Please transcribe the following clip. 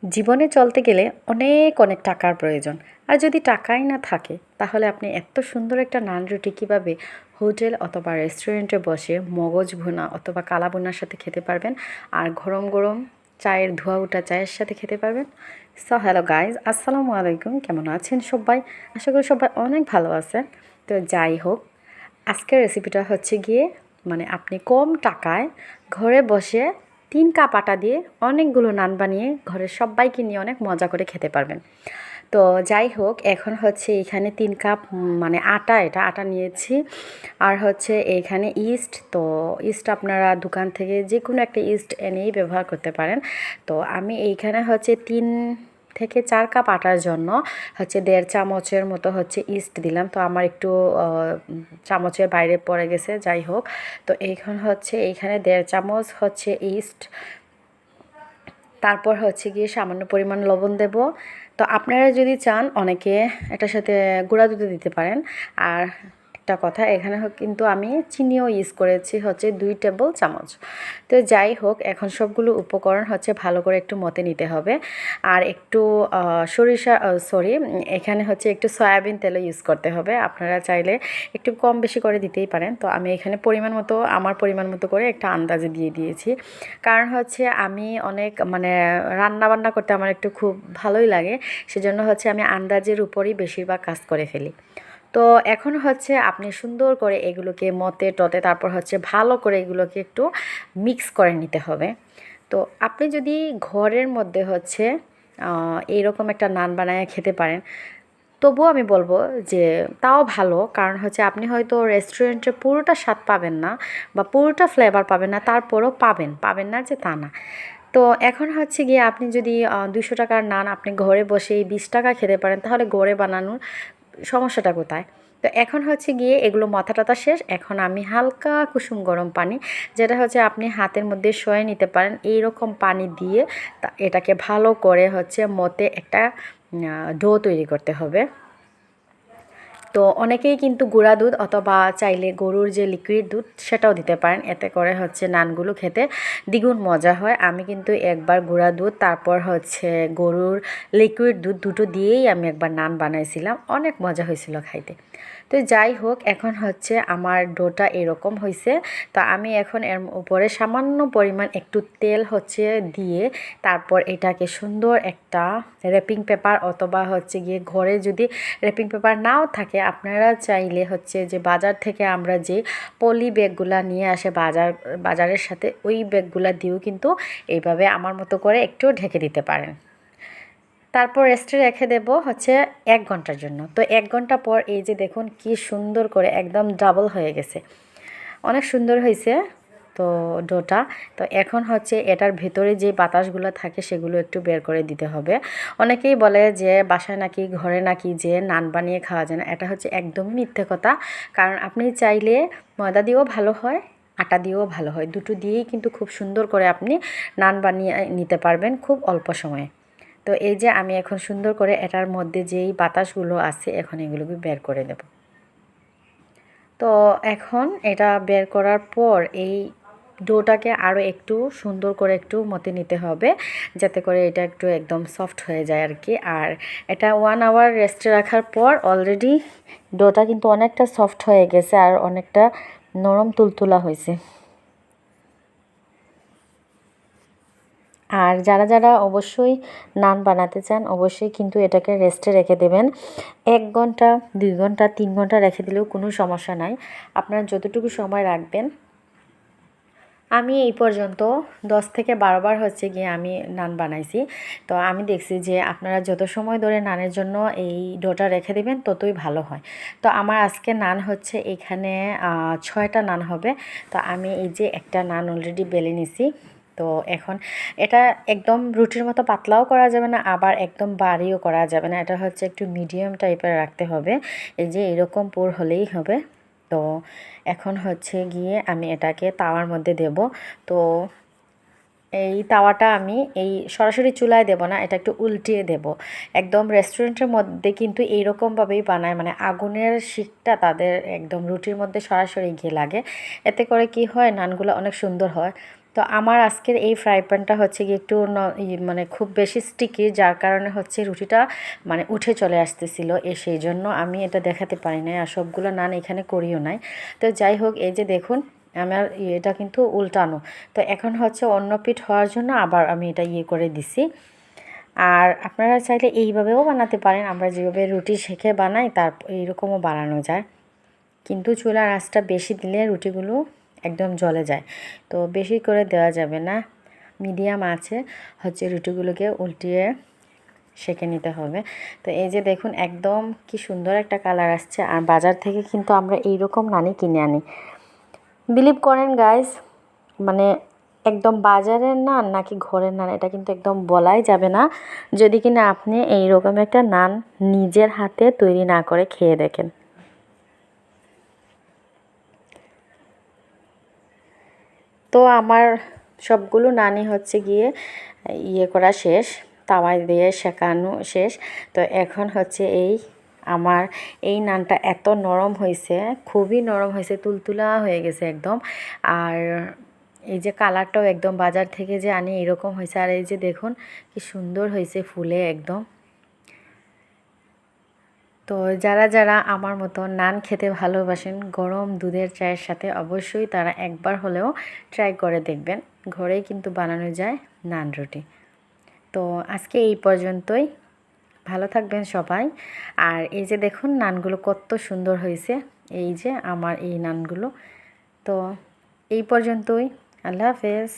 জীবনে চলতে গেলে অনেক অনেক টাকার প্রয়োজন। আর যদি টাকাই না থাকে তাহলে আপনি এত সুন্দর একটা নান রুটি কীভাবে হোটেল অথবা রেস্টুরেন্টে বসে মগজ ভুনা অথবা কালা ভুনার সাথে খেতে পারবেন, আর গরম গরম চায়ের ধোয়া ওঠা চায়ের সাথে খেতে পারবেন। সো হ্যালো গাইজ, আসসালামু আলাইকুম। কেমন আছেন সবাই? আশা করি সবাই অনেক ভালো আছেন। তো যাই হোক, আজকের রেসিপিটা হচ্ছে গিয়ে আপনি কম টাকায় ঘরে বসে 3 কাপ আটা দিয়ে অনেকগুলো নান বানিয়ে ঘরের সবাইকে নিয়ে অনেক মজা করে খেতে পারবেন। তো যাই হোক, এখন হচ্ছে এখানে 3 কাপ এটা আটা নিয়েছি। আর হচ্ছে এখানে ইস্ট, তো ইস্ট আপনারা দোকান থেকে যে কোনো একটা ইস্ট এনেই ব্যবহার করতে পারেন। তো আমি এইখানে হচ্ছে 3 থেকে 4 কাপ আটার জন্য হচ্ছে 1.5 চামচের মতো হচ্ছে ইস্ট দিলাম। তো আমার একটু চামচের বাইরে পড়ে গেছে, যাই হোক। তো এইখান হচ্ছে এইখানে 1.5 চামচ হচ্ছে ইস্ট, তারপর হচ্ছে গিয়ে সামান্য পরিমাণ লবণ দেব। তো আপনারা যদি চান অনেকে এটার সাথে গুঁড়া দুধ দিতে পারেন। আর একটা কথা, এখানে কিন্তু আমি চিনিও ইউজ করেছি হচ্ছে 2 টেবিল চামচ। তো যাই হোক, এখন সবগুলো উপকরণ হচ্ছে ভালো করে একটু মতে নিতে হবে। আর একটু এখানে হচ্ছে একটু সয়াবিন তেলও ইউজ করতে হবে। আপনারা চাইলে একটু কম বেশি করে দিতেই পারেন। তো আমি এখানে আমার পরিমাণ মতো করে একটা আন্দাজে দিয়ে দিয়েছি। কারণ হচ্ছে আমি অনেক রান্না বান্না করতে আমার একটু খুব ভালোই লাগে, সেজন্য হচ্ছে আমি আন্দাজের উপরই বেশিরভাগ কাজ করে ফেলি। তো এখন হচ্ছে আপনি সুন্দর করে এগুলোকে টতে তারপর হচ্ছে ভালো করে এগুলোকে একটু মিক্স করে নিতে হবে। তো আপনি যদি ঘরের মধ্যে হচ্ছে এইরকম একটা নান বানায় খেতে পারেন, তবুও আমি বলবো যে তাও ভালো। কারণ হচ্ছে আপনি হয়তো রেস্টুরেন্টে পুরোটা স্বাদ পাবেন না বা পুরোটা ফ্লেভার পাবেন না, তারপরও পাবেন না যে তা না। তো এখন হচ্ছে গিয়ে আপনি যদি 200 টাকার নান আপনি ঘরে বসেই 20 টাকা খেতে পারেন, তাহলে ঘরে বানানোর সমস্যাটা কোথায়? তো এখন হচ্ছে গিয়ে এগুলো মাথা টাথা শেষ। এখন আমি হালকা কুসুম গরম পানি, যেটা হচ্ছে আপনি হাতের মধ্যে সয়ে নিতে পারেন, এই রকম পানি দিয়ে এটাকে ভালো করে হচ্ছে মতে একটা ডো তৈরি করতে হবে। তো অনেকেই কিন্তু গুঁড়া দুধ অথবা চাইলে গরুর যে লিকুইড দুধ সেটাও দিতে পারেন, এতে করে হচ্ছে নানগুলো খেতে দ্বিগুণ মজা হয়। আমি কিন্তু একবার গুঁড়া দুধ তারপর হচ্ছে গরুর লিকুইড দুধ দুটো দিয়েই আমি একবার নান বানাইছিলাম, অনেক মজা হয়েছিল খাইতে। তো যাই হোক, এখন হচ্ছে আমার ডোটা এরকম হয়েছে। তো আমি এখন এর উপরে সামান্য পরিমাণ একটু তেল হচ্ছে দিয়ে তারপর এটাকে সুন্দর একটা র্যাপিং পেপার অথবা হচ্ছে গিয়ে ঘরে যদি র্যাপিং পেপার নাও থাকে, আপনারা চাইলে হচ্ছে যে বাজার থেকে আমরা যে পলি ব্যাগগুলা নিয়ে আসে বাজারের সাথে, ওই ব্যাগগুলা দিয়েও কিন্তু এইভাবে আমার মতো করে একটু ঢেকে দিতে পারেন। তারপর রেস্টে রেখে দেব হচ্ছে 1 ঘন্টার জন্য। তো 1 ঘন্টা পর এই যে দেখুন কি সুন্দর করে একদম ডাবল হয়ে গেছে, অনেক সুন্দর হয়েছে তো ডোটা। তো এখন হচ্ছে এটার ভেতরে যে বাতাসগুলো থাকে সেগুলো একটু বের করে দিতে হবে। অনেকেই বলে যে বাসায় নাকি ঘরে নাকি যে নান বানিয়ে খাওয়া যায় না, এটা হচ্ছে একদমই মিথ্যে কথা। কারণ আপনি চাইলে ময়দা দিয়েও ভালো হয়, আটা দিয়েও ভালো হয়, দুটো দিয়েই কিন্তু খুব সুন্দর করে আপনি নান বানিয়ে নিতে পারবেন খুব অল্প সময়ে। তো এই যে আমি এখন সুন্দর করে এটার মধ্যে যেই বাতাসগুলো আছে এখন এগুলোকে বের করে দেব। তো এখন এটা বের করার পর এই ডোটাকে আরও একটু সুন্দর করে একটু মতে নিতে হবে, যাতে করে এটা একটু একদম সফট হয়ে যায় আর কি। আর এটা 1 আওয়ার রেস্টে রাখার পর অলরেডি ডোটা কিন্তু অনেকটা সফট হয়ে গেছে আর অনেকটা নরম তুলতুলা হয়েছে। আর যারা যারা অবশ্যই নান বানাতে চান অবশ্যই কিন্তু এটাকে রেস্টে রেখে দেবেন। 1 ঘন্টা, 2 ঘন্টা, 3 ঘন্টা রেখে দিলেও কোনো সমস্যা নাই, আপনারা যতটুকু সময় রাখবেন। আমি এই পর্যন্ত 10 থেকে 12 বার হচ্ছে গিয়ে আমি নান বানাইছি। তো আমি দেখছি যে আপনারা যত সময় ধরে নানের জন্য এই ডোটা রেখে দেবেন ততই ভালো হয়। তো আমার আজকে নান হচ্ছে এখানে 6টা নান হবে। তো আমি এই যে একটা নান অলরেডি বেলে নিছি। তো এখন এটা একদম রুটির মতো পাতলাও করা যাবে না, আবার একদম বাড়িও করা যাবে না, এটা হচ্ছে একটু মিডিয়াম টাইপের রাখতে হবে। এই যে এরকম পুর হলেই হবে। তো এখন হচ্ছে গিয়ে আমি এটাকে তাওয়ার মধ্যে দেব। তো এই তাওয়াটা আমি এই সরাসরি চুলায় দেব না, এটা একটু উল্টিয়ে দেব। একদম রেস্টুরেন্টের মধ্যে কিন্তু এইরকমভাবেই বানায়, আগুনের শিকটা তাদের একদম রুটির মধ্যে সরাসরি গিয়ে লাগে। এতে করে কি হয়, নানগুলো অনেক সুন্দর হয়। তো আমার আজকের এই ফ্রাই প্যানটা হচ্ছে গিয়ে একটু মানে খুব বেশি স্টিকি, যার কারণে হচ্ছে রুটিটা মানে উঠে চলে আসতেছিল সেই জন্য আমি এটা দেখাতে পারি নাই, আর সবগুলো নান এখানে করিও নাই। তো যাই হোক, এই যে দেখুন আমার এটা কিন্তু উল্টানো। তো এখন হচ্ছে অন্য পিঠ হওয়ার জন্য আবার আমি এটা করে দিছি। আর আপনারা চাইলে এইভাবেও বানাতে পারেন, আমরা যেভাবে রুটি সেঁকে বানাই তার এইরকমও বানানো যায়। কিন্তু চুলার আঁচটা বেশি দিলে রুটিগুলো একদম জ্বলে যায়, তো বেশি করে দেওয়া যাবে না। মিডিয়াম আছে হচ্ছে রুটিগুলোকে উল্টিয়ে সেঁকে নিতে হবে। তো এই যে দেখুন একদম কি সুন্দর একটা কালার আসছে। আর বাজার থেকে কিন্তু আমরা এইরকম নানই কিনে আনি। বিলিভ করেন গাইস, মানে একদম বাজারের নান নাকি ঘরের নান এটা কিন্তু একদম বলাই যাবে না, যদি কিনা আপনি এইরকম একটা নান নিজের হাতে তৈরি না করে খেয়ে দেখেন। তো আমার সবগুলো নানই হচ্ছে গিয়ে করা শেষ, তাওয়ায় দিয়ে সেঁকানো শেষ। তো এখন হচ্ছে আমার এই নানটা এত নরম হয়েছে, খুবই নরম হয়েছে, তুলতুলা হয়ে গেছে একদম। আর এই যে কালারটাও একদম বাজার থেকে যে আনি এরকম হয়েছে। আর এই যে দেখুন কি সুন্দর হয়েছে ফুলে একদম। তো যারা যারা আমার মতো নান খেতে ভালোবাসেন গরম দুধের চায়ের সাথে, অবশ্যই তারা একবার হলেও ট্রাই করে দেখবেন। ঘরেই কিন্তু বানানো যায় নান রুটি। তো আজকে এই পর্যন্তই, ভালো থাকবেন সবাই। আর এই যে দেখুন নানগুলো কত সুন্দর হয়েছে, এই যে আমার এই নানগুলো। তো এই পর্যন্তই, আল্লাহ হাফেজ।